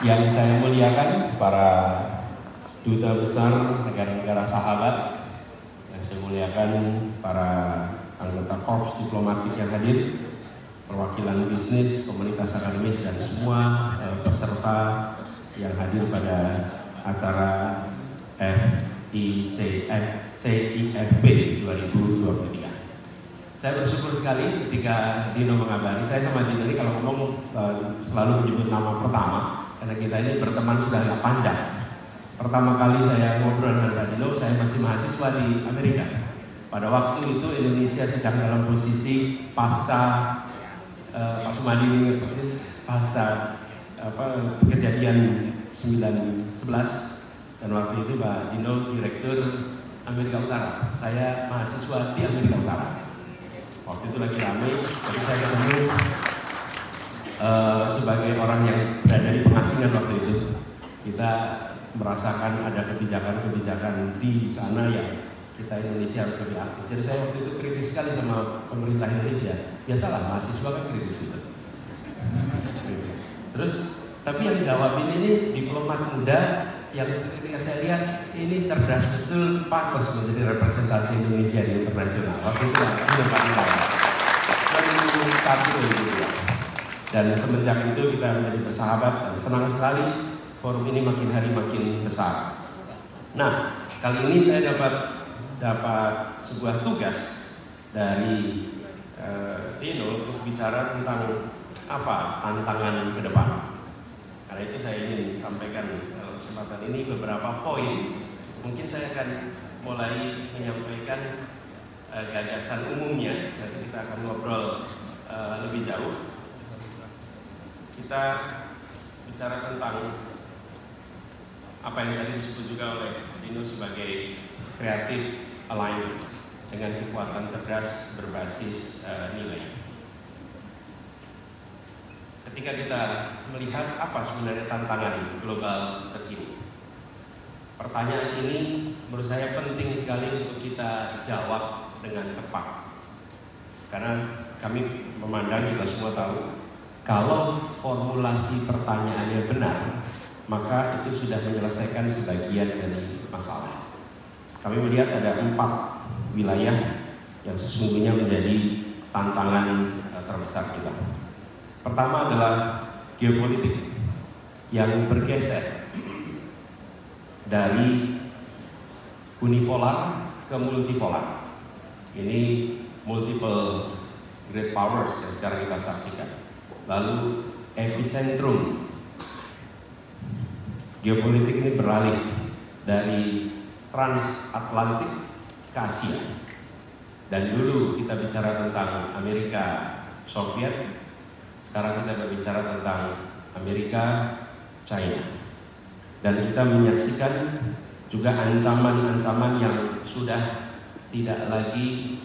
Yang saya muliakan para duta besar negara-negara sahabat, yang saya muliakan para anggota korps diplomatik yang hadir, perwakilan bisnis, komunitas akademis, dan semua peserta yang hadir pada acara CIFP 2023. Saya bersyukur sekali ketika Dino mengabari. Saya sama Dino ini kalau ngomong selalu menyebut nama pertama, karena kita ini berteman sudah agak panjang. Pertama kali saya ngobrol dengan Pak Dino, saya masih mahasiswa di Amerika. Pada waktu itu Indonesia sedang dalam posisi pasca Pak Sumadi ini persis pasca kejadian 9/11, dan waktu itu Pak Dino Direktur Amerika Utara. Saya mahasiswa di Amerika Utara. Waktu itu lagi ramai, jadi saya ketemu sebagai orang yang berada di pengasingan waktu itu. Kita merasakan ada kebijakan-kebijakan di sana yang kita Indonesia harus lebih aktif. Jadi saya waktu itu kritis sekali sama pemerintah Indonesia. Biasalah, mahasiswa kan kritis gitu. Terus, tapi yang jawab ini diplomat muda yang ketika saya lihat ini cerdas betul, pantas menjadi representasi Indonesia di internasional. Waktu itu sudah panjang 2001 gitu ya. Dan semenjak itu kita menjadi bersahabat dan senang sekali forum ini makin hari makin besar. Nah, kali ini saya dapat sebuah tugas dari Dino untuk bicara tentang apa tantangan ke depan. Karena itu saya ingin sampaikan kesempatan ini beberapa poin. Mungkin saya akan mulai menyampaikan gagasan umumnya, nanti kita akan ngobrol lebih jauh. Kita bicara tentang apa yang tadi disebut juga oleh Dino sebagai creative alignment dengan kekuatan cerdas berbasis nilai. Ketika kita melihat apa sebenarnya tantangan global terkini, pertanyaan ini menurut saya penting sekali untuk kita jawab dengan tepat. Karena kami memandang, kita semua tahu, kalau formulasi pertanyaannya benar, maka itu sudah menyelesaikan sebagian dari masalah. Kami melihat ada 4 wilayah yang sesungguhnya menjadi tantangan terbesar kita. Pertama adalah geopolitik yang bergeser dari unipolar ke multipolar. Ini multiple great powers yang sekarang kita saksikan. Lalu epicentrum geopolitik ini beralih dari transatlantik ke Asia. Dan dulu kita bicara tentang Amerika Soviet, sekarang kita berbicara tentang Amerika China. Dan kita menyaksikan juga ancaman-ancaman yang sudah tidak lagi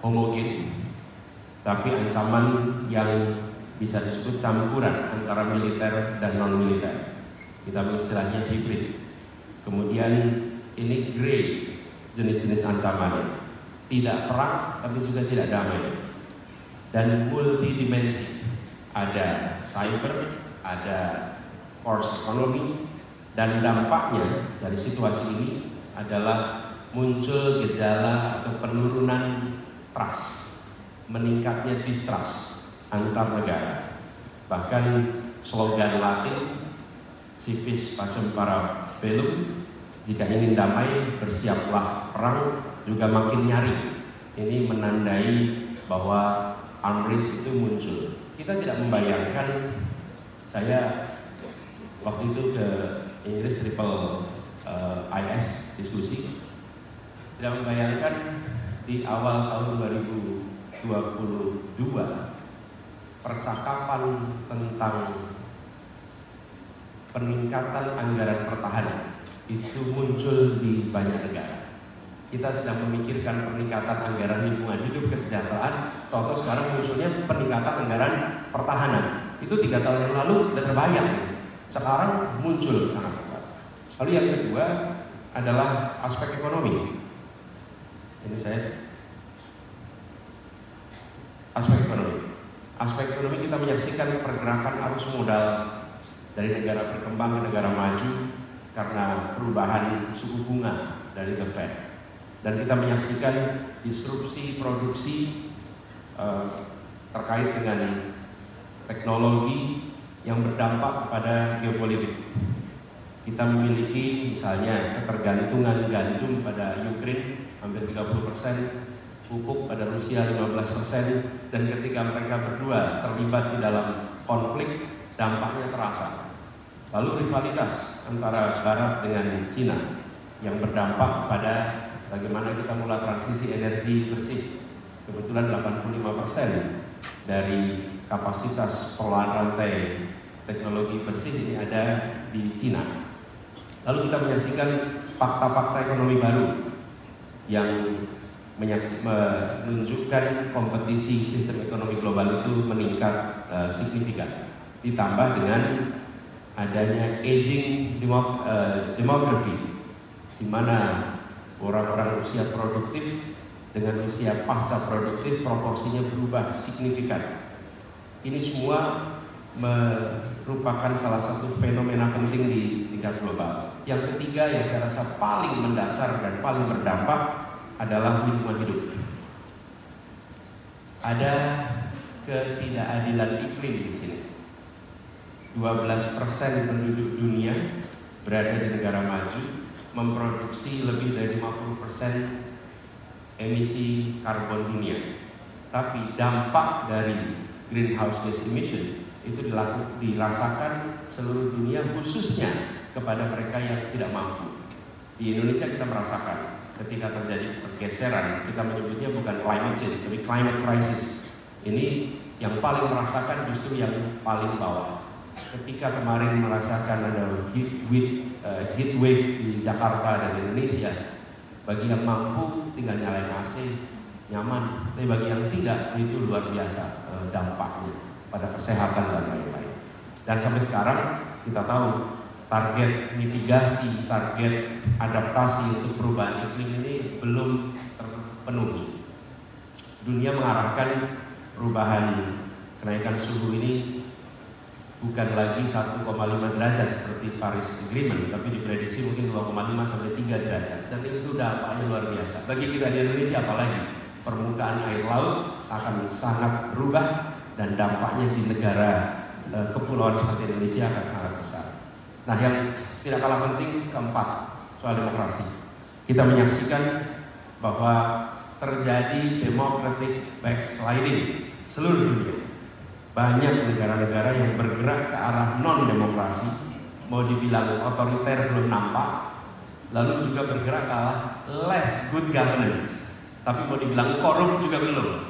homogen, tapi ancaman yang bisa disebut campuran antara militer dan non-militer. Kita mengistilahnya hibrid. Kemudian ini grey jenis-jenis ancamannya. Tidak perang tapi juga tidak damai. Dan multidimensi. Ada cyber, ada force economy, dan dampaknya dari situasi ini adalah muncul gejala atau penurunan trust, meningkatnya distrust antar negara. Bahkan slogan Latin civis pacem para bellum, jika ingin damai bersiaplah perang, juga makin nyari. Ini menandai bahwa arms race itu muncul. Kita tidak membayangkan, saya waktu itu ke Inggris triple IS diskusi, tidak membayangkan di awal tahun 2022 percakapan tentang peningkatan anggaran pertahanan itu muncul di banyak negara. Kita sedang memikirkan peningkatan anggaran lingkungan hidup, kesejahteraan, contoh sekarang munculnya peningkatan anggaran pertahanan. Itu 3 tahun yang lalu sudah terbayang, sekarang muncul sangat kuat. Lalu yang kedua adalah aspek ekonomi. Ini saya aspek ekonomi. Aspek ekonomi kita menyaksikan pergerakan arus modal dari negara berkembang ke negara maju karena perubahan suku bunga dari The Fed. Dan kita menyaksikan disrupsi produksi terkait dengan teknologi yang berdampak kepada geopolitik. Kita memiliki misalnya ketergantungan gandum pada Ukraina hampir 30%, pupuk pada Rusia 15%, dan ketika mereka berdua terlibat di dalam konflik, dampaknya terasa. Lalu rivalitas antara Barat dengan Cina yang berdampak pada bagaimana kita mulai transisi energi bersih. Kebetulan 85% dari kapasitas pengolahan rantai teknologi bersih ini ada di Cina. Lalu kita menyaksikan fakta-fakta ekonomi baru yang menunjukkan kompetisi sistem ekonomi global itu meningkat signifikan. Ditambah dengan adanya aging demography, di mana orang-orang usia produktif dengan usia pasca produktif proporsinya berubah signifikan. Ini semua merupakan salah satu fenomena penting di tingkat global. Yang ketiga yang saya rasa paling mendasar dan paling berdampak adalah lingkungan hidup. Ada ketidakadilan iklim di sini. 12% penduduk dunia berada di negara maju, memproduksi lebih dari 50% emisi karbon dunia. Tapi dampak dari greenhouse gas emission itu dirasakan seluruh dunia, khususnya kepada mereka yang tidak mampu. Di Indonesia kita merasakan ketika terjadi pergeseran, kita menyebutnya bukan climate change, tapi climate crisis. Ini yang paling merasakan justru yang paling bawah. Ketika kemarin merasakan ada heat wave di Jakarta dan Indonesia, bagi yang mampu tinggal nyalain AC, nyaman. Tapi bagi yang tidak, itu luar biasa dampaknya pada kesehatan dan lain-lain. Dan sampai sekarang kita tahu target mitigasi, target adaptasi untuk perubahan iklim ini belum terpenuhi. Dunia mengarahkan perubahan kenaikan suhu ini bukan lagi 1,5 derajat seperti Paris Agreement, tapi diprediksi mungkin 2,5 sampai 3 derajat. Dan itu dampaknya luar biasa. Bagi kita di Indonesia apalagi, permukaan air laut akan sangat berubah dan dampaknya di negara kepulauan seperti Indonesia akan sangat besar. Nah, yang tidak kalah penting keempat, soal demokrasi. Kita menyaksikan bahwa terjadi democratic backsliding seluruh dunia. Banyak negara-negara yang bergerak ke arah non-demokrasi, mau dibilang otoriter belum nampak, lalu juga bergerak ke arah less good governance, tapi mau dibilang korup juga belum.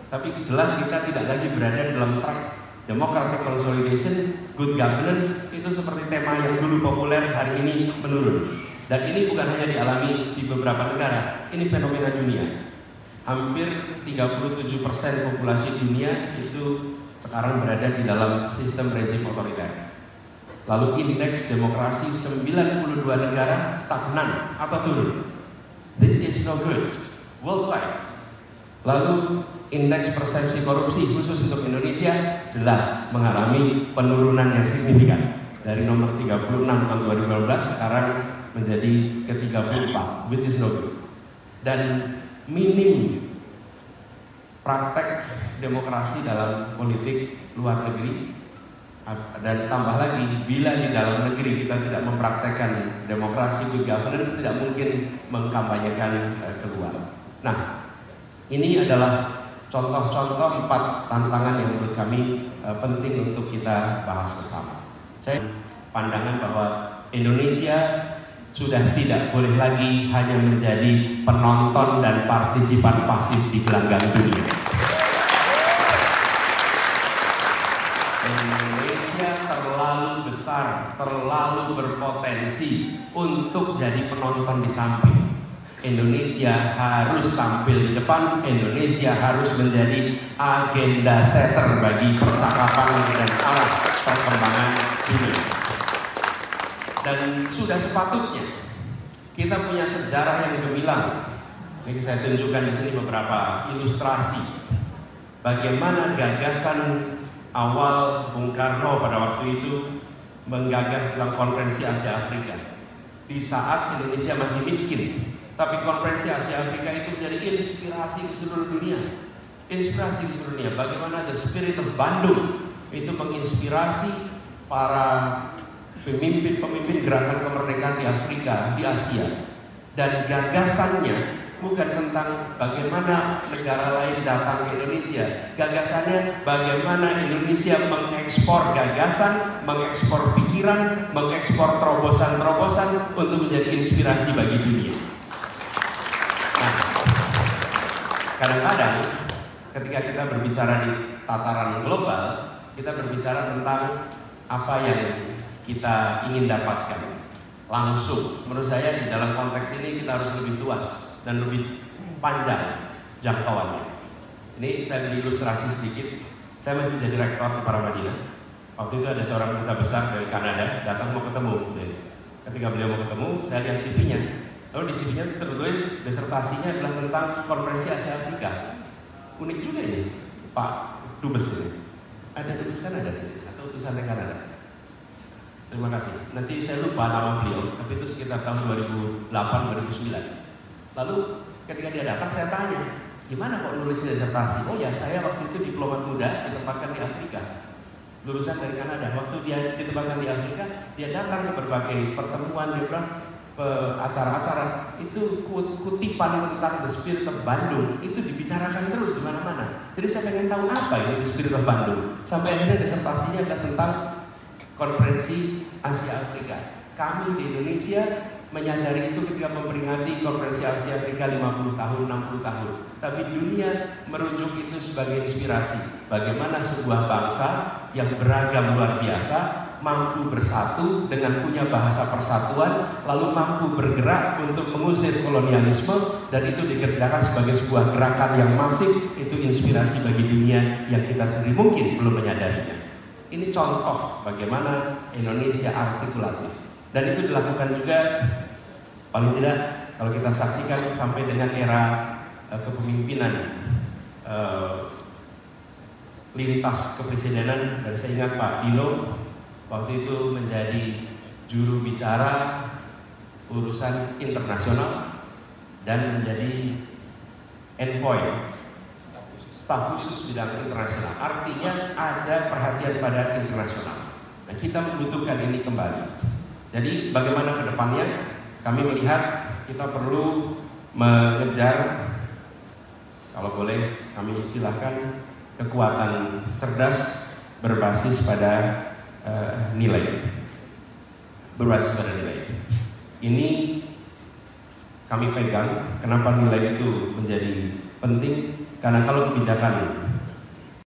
Tapi jelas kita tidak lagi berada dalam track democratic consolidation, good governance. Itu seperti tema yang dulu populer, hari ini menurun. Dan ini bukan hanya dialami di beberapa negara, ini fenomena dunia. Hampir 37% populasi dunia itu sekarang berada di dalam sistem rezim otoriter. Lalu indeks demokrasi 92 negara stagnan atau turun. This is no good worldwide. Lalu indeks persepsi korupsi khusus untuk Indonesia jelas mengalami penurunan yang signifikan dari nomor 36 tahun 2012 sekarang menjadi ke 34, which is no good. Dan minim praktek demokrasi dalam politik luar negeri. Dan tambah lagi, bila di dalam negeri kita tidak mempraktekkan demokrasi good governance, tidak mungkin mengkampanyekan keluar. Nah, ini adalah contoh-contoh 4 tantangan yang menurut kami penting untuk kita bahas bersama. Saya pandangan bahwa Indonesia sudah tidak boleh lagi hanya menjadi penonton dan partisipan pasif di gelanggang dunia. Indonesia terlalu besar, terlalu berpotensi untuk jadi penonton di samping. Indonesia harus tampil di depan, Indonesia harus menjadi agenda setter bagi percakapan dan arah perkembangan dunia. Dan sudah sepatutnya kita punya sejarah yang gemilang. Ini saya tunjukkan di sini beberapa ilustrasi bagaimana gagasan awal Bung Karno pada waktu itu menggagas dalam konferensi Asia Afrika di saat Indonesia masih miskin. Tapi konferensi Asia Afrika itu menjadi inspirasi di seluruh dunia. Inspirasi di seluruh dunia. Bagaimana The Spirit of Bandung itu menginspirasi para pemimpin-pemimpin gerakan kemerdekaan di Afrika, di Asia. Dan gagasannya bukan tentang bagaimana negara lain datang ke Indonesia. Gagasannya bagaimana Indonesia mengekspor gagasan, mengekspor pikiran, mengekspor terobosan-terobosan untuk menjadi inspirasi bagi dunia. Nah, kadang-kadang ketika kita berbicara di tataran global, kita berbicara tentang apa yang kita ingin dapatkan langsung. Menurut saya di dalam konteks ini kita harus lebih luas dan lebih panjang jangkauannya. Ini saya beri ilustrasi sedikit. Saya masih jadi rektor di Paramadina. Waktu itu ada seorang duta besar dari Kanada datang mau ketemu. Ketika beliau mau ketemu, saya lihat CV-nya. Lalu di CV-nya tertulis disertasinya adalah tentang konferensi Asia Afrika. Unik juga ini, Pak Dubes ini. Ada Dubes Kanada di sini atau utusan dari Kanada? Terima kasih. Nanti saya lupa nama beliau, tapi itu sekitar tahun 2008-2009. Lalu ketika dia datang saya tanya, gimana kok nulis disertasi? Oh ya, saya waktu itu diplomat muda ditempatkan di Afrika, lulusan dari Kanada. Waktu dia ditempatkan di Afrika, dia datang ke berbagai pertemuan, dia bilang acara-acara itu kutipan tentang The Spirit of Bandung itu dibicarakan terus di mana-mana. Jadi saya pengen tahu apa ini The Spirit of Bandung. Sampai akhirnya disertasinya adalah tentang konferensi Asia Afrika. Kami di Indonesia menyadari itu ketika memperingati konferensi Asia Afrika 50 tahun, 60 tahun. Tapi dunia merujuk itu sebagai inspirasi. Bagaimana sebuah bangsa yang beragam luar biasa mampu bersatu dengan punya bahasa persatuan, lalu mampu bergerak untuk mengusir kolonialisme, dan itu dikerjakan sebagai sebuah gerakan yang masif. Itu inspirasi bagi dunia yang kita sendiri mungkin belum menyadarinya. Ini contoh bagaimana Indonesia artikulatif, dan itu dilakukan juga paling tidak kalau kita saksikan sampai dengan era kepemimpinan lintas kepresidenan. Dan saya ingat Pak Dino waktu itu menjadi juru bicara urusan internasional dan menjadi envoy, staf khusus bidang internasional. Artinya ada perhatian pada internasional. Nah, kita membutuhkan ini kembali. Jadi bagaimana ke depannya? Kami melihat kita perlu mengejar, kalau boleh kami istilahkan, kekuatan cerdas berbasis pada nilai. Berbasis pada nilai. Ini kami pegang. Kenapa nilai itu menjadi penting? Karena kalau kebijakan